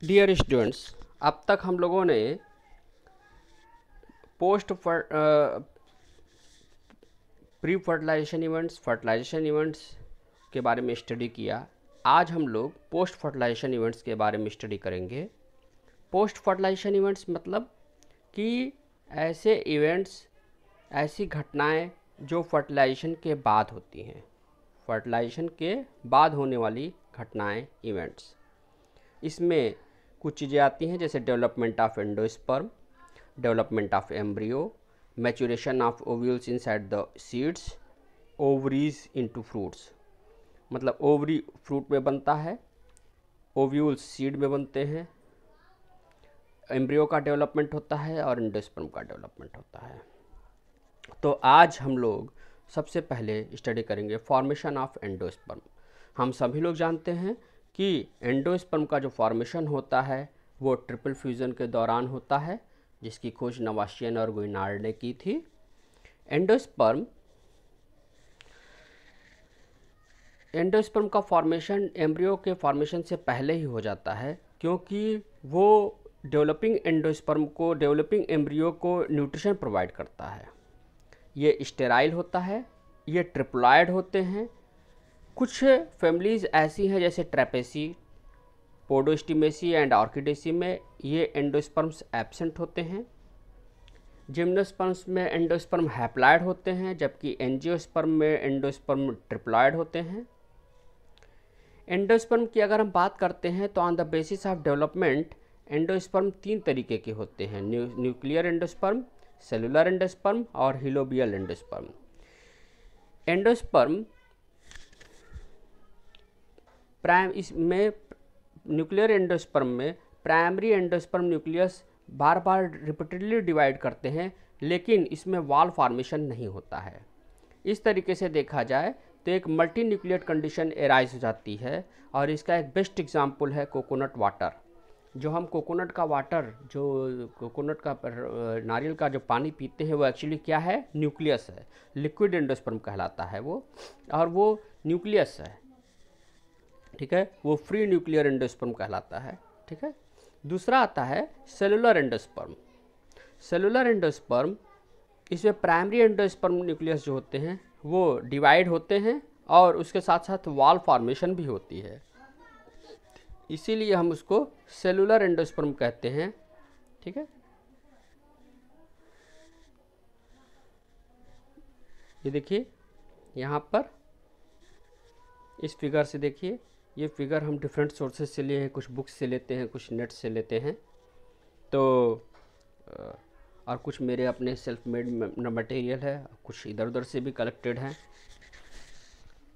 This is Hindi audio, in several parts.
डियर स्टूडेंट्स, अब तक हम लोगों ने post pre fertilization events, fertilization events के बारे में स्टडी किया। आज हम लोग पोस्ट फर्टिलाइजेशन इवेंट्स के बारे में स्टडी करेंगे। पोस्ट फर्टिलाइजेशन इवेंट्स मतलब कि ऐसे इवेंट्स, ऐसी घटनाएं जो फर्टिलाइजेशन के बाद होती हैं, फर्टिलाइजेशन के बाद होने वाली घटनाएं, इवेंट्स। इसमें कुछ चीज़ें आती हैं जैसे development of endosperm, development of embryo, maturation of ovules inside the seeds, ovaries into fruits. मतलब ओवरी फ्रूट में बनता है, ओव्यूल्स सीड में बनते हैं, एम्ब्रियो का डेवलपमेंट होता है और एंडोस्पर्म का डेवलपमेंट होता है। तो आज हम लोग सबसे पहले स्टडी करेंगे फॉर्मेशन ऑफ एंडोस्पर्म। हम सभी लोग जानते हैं कि एंडोस्पर्म का जो फॉर्मेशन होता है वो ट्रिपल फ्यूज़न के दौरान होता है, जिसकी खोज नवाशियन और गुइनार्ड ने की थी। एंडोस्पर्म का फॉर्मेशन एम्ब्रियो के फॉर्मेशन से पहले ही हो जाता है, क्योंकि वो डेवलपिंग एम्ब्रियो को न्यूट्रिशन प्रोवाइड करता है। ये स्टेराइल होता है, ये ट्रिप्लॉयड होते हैं। कुछ फैमिलीज़ ऐसी हैं जैसे ट्रेपेसी, पोडोस्टिमेसी एंड ऑर्किडेसी में ये एंडोस्पर्म्स एब्सेंट होते हैं। जिम्नोस्पर्म्स में एंडोस्पर्म हैप्लॉयड होते हैं, जबकि एंजियोस्पर्म में एंडोस्पर्म ट्रिप्लॉयड होते हैं। एंडोस्पर्म की अगर हम बात करते हैं तो on the basis of development endosperm 3 तरीके के होते हैं: न्यूक्लियर एंडोस्पर्म, सेलुलर एंडोस्पर्म और हिलोबियल एंडोस्पर्म। एंडोस्पर्म इसमें न्यूक्लियर एंडोस्पर्म में प्राइमरी एंडोस्पर्म न्यूक्लियस बार बार रिपीटेडली डिवाइड करते हैं, लेकिन इसमें वॉल फॉर्मेशन नहीं होता है। इस तरीके से देखा जाए तो एक मल्टी न्यूक्लियट कंडीशन एराइज हो जाती है, और इसका एक बेस्ट एग्जांपल है कोकोनट वाटर। जो हम कोकोनट का वाटर, जो कोकोनट का नारियल का जो पानी पीते हैं, वो एक्चुअली क्या है? न्यूक्लियस है। लिक्विड एंडोस्पर्म कहलाता है वो, और वो न्यूक्लियस है। ठीक है, वो फ्री न्यूक्लियर एंडोस्पर्म कहलाता है। ठीक है। दूसरा आता है सेलुलर एंडोस्पर्म। सेलुलर एंडोस्पर्म, इसमें प्राइमरी एंडोस्पर्म न्यूक्लियस जो होते हैं वो डिवाइड होते हैं, और उसके साथ साथ वॉल फॉर्मेशन भी होती है, इसीलिए हम उसको सेलुलर एंडोस्पर्म कहते हैं। ठीक है। ये देखिए यहाँ पर इस फिगर से देखिए, ये फिगर हम डिफरेंट सोर्सेज से लिए हैं, कुछ बुक्स से लेते हैं, कुछ नेट से लेते हैं, तो और कुछ मेरे अपने सेल्फ मेड मटेरियल है, कुछ इधर उधर से भी कलेक्टेड हैं।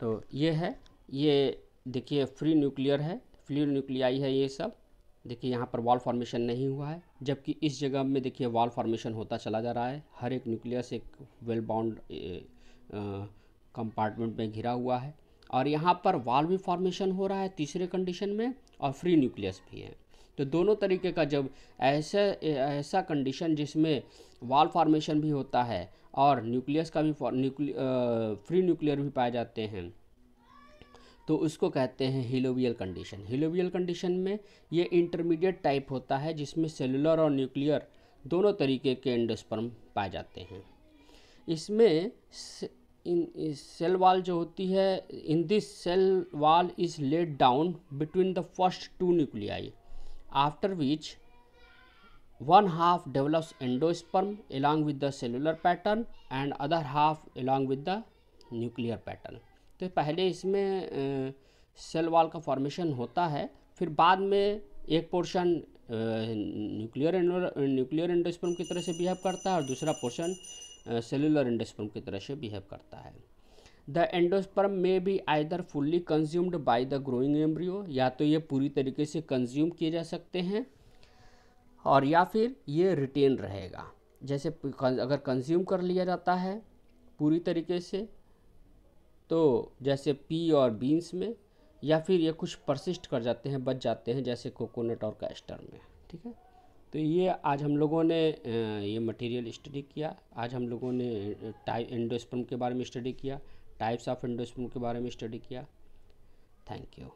तो ये है, ये देखिए फ्री न्यूक्लियर है, फ्री न्यूक्लियाई है ये सब। देखिए यहाँ पर वॉल फॉर्मेशन नहीं हुआ है, जबकि इस जगह में देखिए वॉल फॉर्मेशन होता चला जा रहा है। हर एक न्यूक्लियस एक वेल बाउंड कंपार्टमेंट में घिरा हुआ है, और यहाँ पर वॉल भी फॉर्मेशन हो रहा है तीसरे कंडीशन में, और फ्री न्यूक्लियस भी है। तो दोनों तरीके का जब ऐसा कंडीशन जिसमें वॉल फॉर्मेशन भी होता है और न्यूक्लियस का भी फ्री न्यूक्लियर भी पाए जाते हैं, तो उसको कहते हैं हिलोबियल कंडीशन। हिलोबियल कंडीशन में ये इंटरमीडिएट टाइप होता है, जिसमें सेलुलर और न्यूक्लियर दोनों तरीके के एंडोस्पर्म पाए जाते हैं। इसमें सेल वॉल जो होती है, in this cell wall is laid down between the first 2 nuclei, after which one half develops endosperm along with the cellular pattern and other half along with the nuclear pattern। तो पहले इसमें सेल वॉल का फॉर्मेशन होता है, फिर बाद में एक पोर्शन न्यूक्लियर एंडोस्पर्म की तरह से बिहेव करता है, और दूसरा पोर्शन सेलुलर एंडोस्पर्म की तरह से बिहेव करता है। द एंडोस्पर्म में be either fully consumed by the growing embryo, या तो ये पूरी तरीके से कंज्यूम किए जा सकते हैं, और या फिर ये रिटेन रहेगा। जैसे अगर कंज्यूम कर लिया जाता है पूरी तरीके से, तो जैसे पी और बीन्स में, या फिर ये कुछ परसिस्ट कर जाते हैं, बच जाते हैं, जैसे कोकोनट और कैस्टर में। ठीक है। तो ये आज हम लोगों ने ये मटेरियल स्टडी किया। आज हम लोगों ने एंडोस्पर्म के बारे में स्टडी किया, टाइप्स ऑफ एंडोस्पर्म के बारे में स्टडी किया। Thank you.